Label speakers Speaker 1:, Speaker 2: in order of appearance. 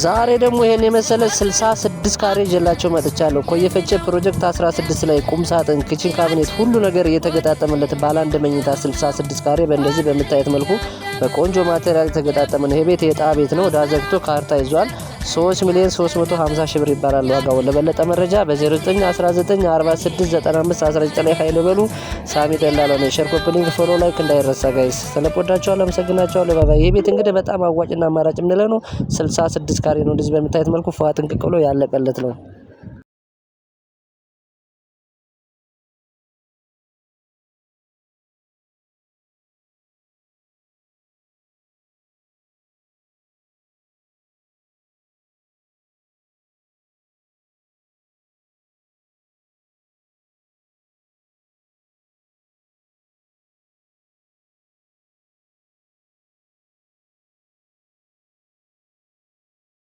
Speaker 1: ዛሬ ደግሞ ይሄን የመሰለ 66 ካሬ ይዤላችሁ መጥቻለሁ። ኮየፈጨ ፕሮጀክት 16 ላይ ቁም ሳጥን፣ ኪችን ካቢኔት ሁሉ ነገር እየተገጣጠመለት ባለ አንድ መኝታ 66 ካሬ በእንደዚህ በምታዩት መልኩ በቆንጆ ማቴሪያል የተገጣጠመ ነው። ይሄ ቤት የዕጣ ቤት ነው። ዳዘግቶ ካርታ ይዟል። 3,350,000 ብር ይባላል ዋጋው። ለበለጠ መረጃ በ0919469519 ላይ ኃይል በሉ። ሳሚ ደላላ ነው። ሼር፣ ኮፒ ሊንክ፣ ፎሎ፣ ላይክ እንዳይረሳ ጋይስ። ስለቆዳችኋለሁ፣ አመሰግናችኋለሁ። ባባይ። ይሄ ቤት እንግዲህ በጣም አዋጭና አማራጭ የምንለው ነው። 66 ካሬ ነው። እንደዚህ በምታዩት መልኩ ፏ ጥንቅቅ ብሎ ያለቀለት ነው።